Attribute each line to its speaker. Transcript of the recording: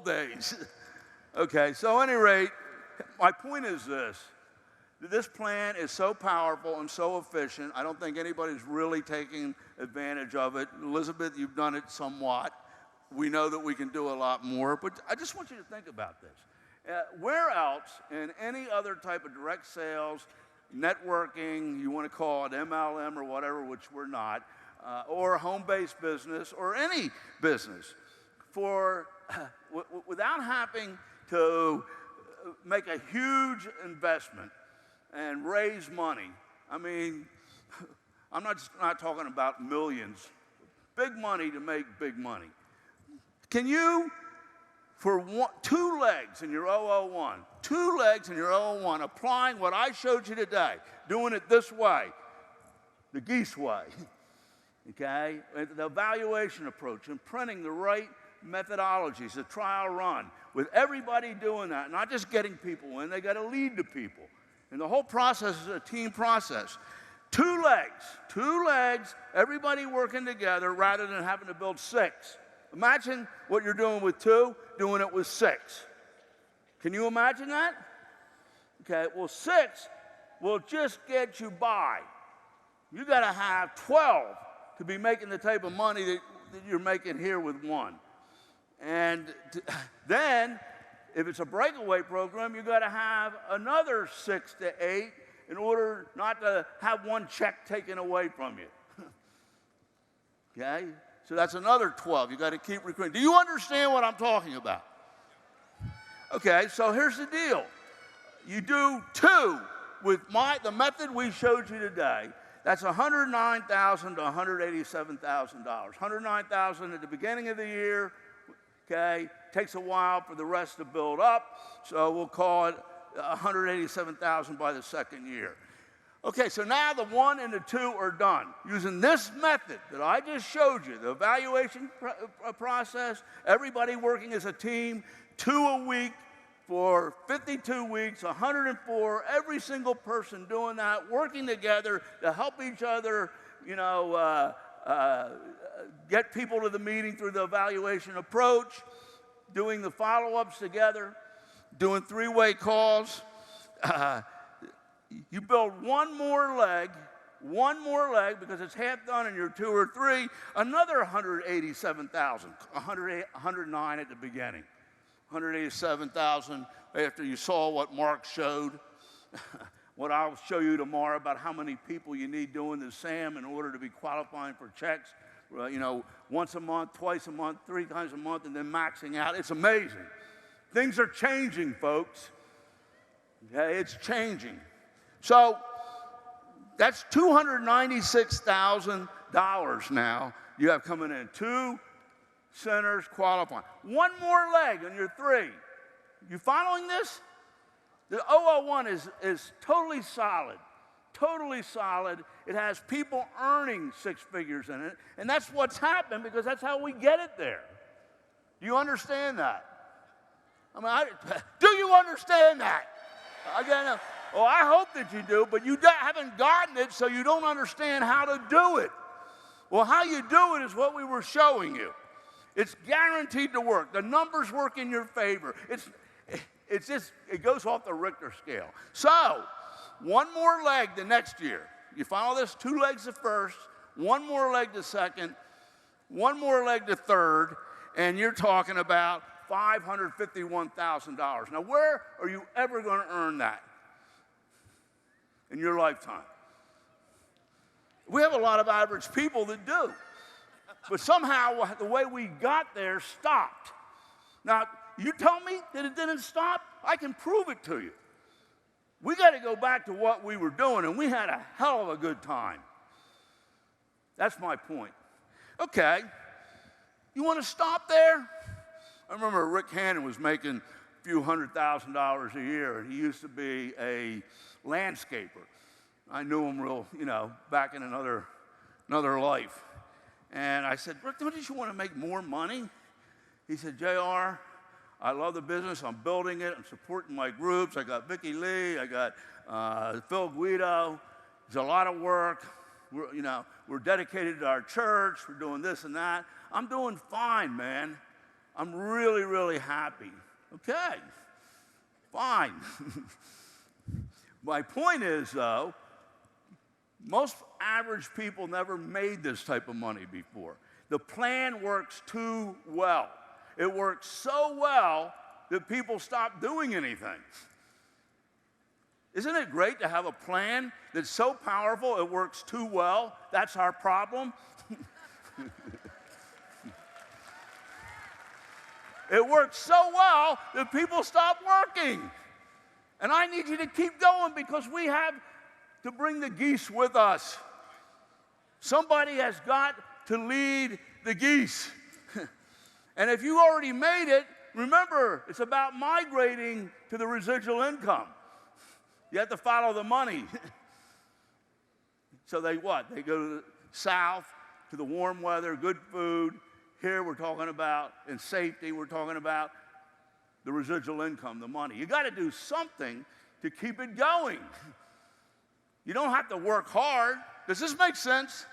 Speaker 1: old days. Okay, so at any rate, my point is this. This plan is so powerful and so efficient, I don't think anybody's really taking advantage of it. Elizabeth, you've done it somewhat. We know that we can do a lot more, but I just want you to think about this. Where else in any other type of direct sales, networking, you want to call it MLM or whatever, which we're not, or home-based business or any business, without having to make a huge investment and raise money. I mean, I'm not talking about millions. Big money to make big money. Can you, for two legs in your 001, applying what I showed you today, doing it this way, the geese way, okay? The evaluation approach and printing the right methodologies, the trial run, with everybody doing that, not just getting people in, they got to lead the people. And the whole process is a team process. Two legs, everybody working together rather than having to build 6. Imagine what you're doing with 2, doing it with 6. Can you imagine that? Okay, well 6 will just get you by. You got to have 12 to be making the type of money that you're making here with 1. And then, if it's a breakaway program, you got to have another 6 to 8 in order not to have 1 check taken away from you. Okay? So that's another 12. You got to keep recruiting. Do you understand what I'm talking about? Okay, so here's the deal. You do 2 with the method we showed you today. That's $109,000 to $187,000. $109,000 at the beginning of the year. Okay, takes a while for the rest to build up, so we'll call it $187,000 by the second year. Okay, so now the 1 and the 2 are done. Using this method that I just showed you, the evaluation process, everybody working as a team, 2 a week for 52 weeks, 104, every single person doing that, working together to help each other, you know, get people to the meeting through the evaluation approach, doing the follow-ups together, doing 3-way calls. You build one more leg because it's half done in your 2 or 3, another 187,000, 109 at the beginning, 187,000 after you saw what Mark showed. What I'll show you tomorrow about how many people you need doing the SAM in order to be qualifying for checks, you know, once a month, twice a month, 3 times a month, and then maxing out. It's amazing. Things are changing, folks. Okay, it's changing. So that's $296,000 now you have coming in. 2 centers qualifying. 1 more leg on your 3. You following this? The 001 is totally solid, totally solid. It has people earning 6 figures in it, and that's what's happened because that's how we get it there. Do you understand that? I mean, do you understand that? Again, well, I hope that you do, but you haven't gotten it, so you don't understand how to do it. Well, how you do it is what we were showing you. It's guaranteed to work. The numbers work in your favor. It goes off the Richter scale. So, 1 more leg the next year. You follow this? 2 legs the first, 1 more leg the second, 1 more leg the third, and you're talking about $551,000. Now, where are you ever going to earn that in your lifetime? We have a lot of average people that do. But somehow, the way we got there stopped. Now, you tell me that it didn't stop? I can prove it to you. We got to go back to what we were doing, and we had a hell of a good time. That's my point. Okay, you want to stop there? I remember Rick Hannon was making a few $100,000 a year, and he used to be a landscaper. I knew him real, you know, back in another life. And I said, Rick, don't you want to make more money? He said, JR, I love the business. I'm building it. I'm supporting my groups. I got Vicki Lee. I got Phil Guido. It's a lot of work. We're dedicated to our church. We're doing this and that. I'm doing fine, man. I'm really, really happy. Okay, fine. My point is, though, most average people never made this type of money before. The plan works too well. It works so well that people stop doing anything. Isn't it great to have a plan that's so powerful it works too well? That's our problem. It works so well that people stop working. And I need you to keep going because we have to bring the geese with us. Somebody has got to lead the geese. And if you already made it, remember, it's about migrating to the residual income. You have to follow the money. So they what? They go to the south, to the warm weather, good food. Here we're talking about, in safety, we're talking about the residual income, the money. You got to do something to keep it going. You don't have to work hard. Does this make sense?